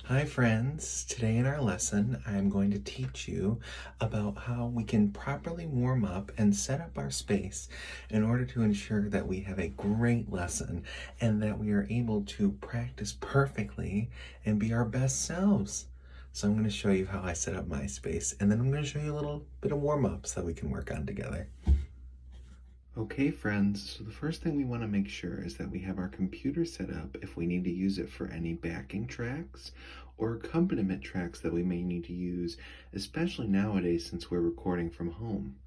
Hi friends, today in our lesson I'm going to teach you about how we can properly warm up and set up our space in order to ensure that we have a great lesson and that we are able to practice perfectly and be our best selves. So I'm going to show you how I set up my space, and then I'm going to show you a little bit of warm-ups that we can work on together. Okay friends, so the first thing we want to make sure is that we have our computer set up if we need to use it for any backing tracks or accompaniment tracks that we may need to use, especially nowadays since we're recording from home.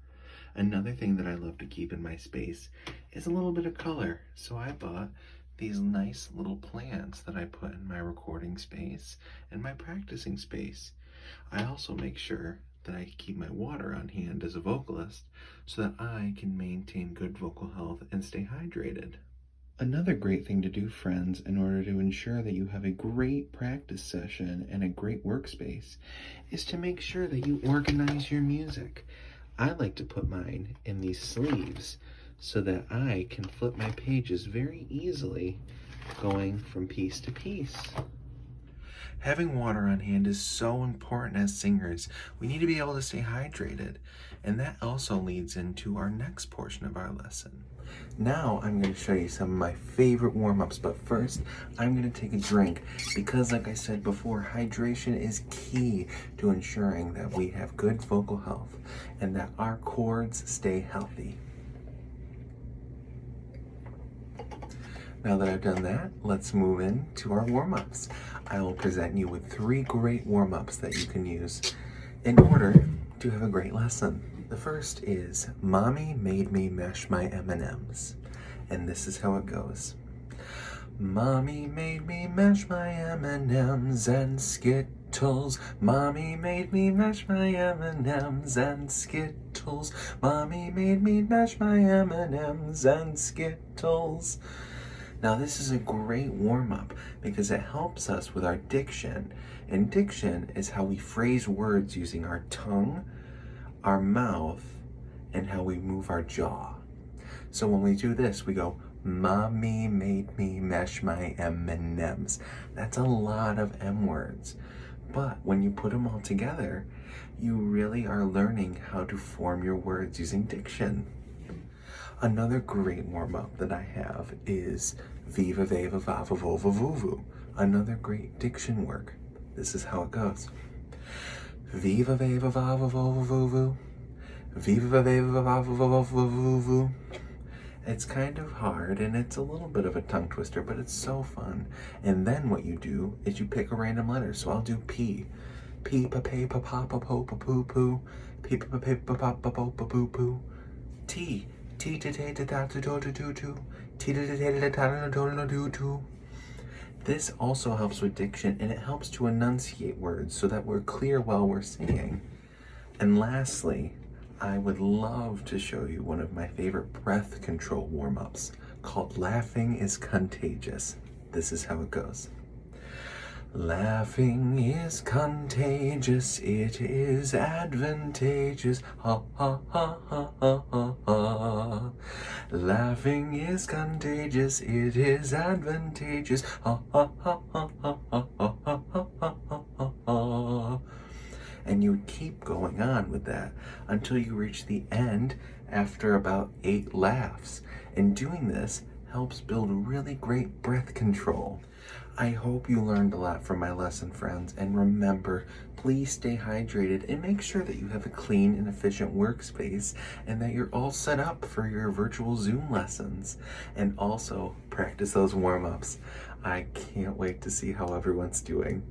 Another thing that I love to keep in my space is a little bit of color, so I bought these nice little plants that I put in my recording space and my practicing space. I also make sure that I keep my water on hand as a vocalist so that I can maintain good vocal health and stay hydrated. Another great thing to do, friends, in order to ensure that you have a great practice session and a great workspace is to make sure that you organize your music. I like to put mine in these sleeves so that I can flip my pages very easily going from piece to piece. Having water on hand is so important as singers. We need to be able to stay hydrated, and that also leads into our next portion of our lesson. Now I'm going to show you some of my favorite warm-ups, but first I'm going to take a drink because, like I said before, hydration is key to ensuring that we have good vocal health and that our cords stay healthy. Now that I've done that, let's move into our warm-ups. I will present you with 3 great warm-ups that you can use in order to have a great lesson. The first is Mommy Made Me Mash My M&Ms, and this is how it goes. Mommy made me mash my M&Ms and Skittles. Mommy made me mash my M&Ms and Skittles. Mommy made me mash my M&Ms and Skittles. Now this is a great warm-up because it helps us with our diction. And diction is how we phrase words using our tongue, our mouth, and how we move our jaw. So when we do this, we go, Mommy made me mash my M&Ms. That's a lot of M words. But when you put them all together, you really are learning how to form your words using diction. Another great warm-up that I have is Viva Veva Vava Vova Vuvu. Another great diction work. This is how it goes. Viva Veva Vava Vova Vuvu. Viva Veva Vava Vova Vuvu. It's kind of hard and it's a little bit of a tongue twister, but it's so fun. And then what you do is you pick a random letter. So I'll do P. P pa pa pa pa pa po pa poo poo. P pa pa pa pa pa po pa poo poo. T. T ta ta ta ta ta ta ta ta ta. T ta ta ta ta ta ta ta ta ta. This also helps with diction, and it helps to enunciate words so that we're clear while we're singing. And lastly, I would love to show you one of my favorite breath control warm-ups called Laughing is Contagious. This is how it goes. Laughing is contagious, it is advantageous, ha ha ha ha ha ha ha. Laughing is contagious, it is advantageous, ha ha ha ha ha ha ha ha ha ha ha. And you keep going on with that until you reach the end after about 8 laughs. And doing this helps build really great breath control. I hope you learned a lot from my lesson, friends, and remember, please stay hydrated and make sure that you have a clean and efficient workspace and that you're all set up for your virtual Zoom lessons. And also practice those warm-ups. I can't wait to see how everyone's doing.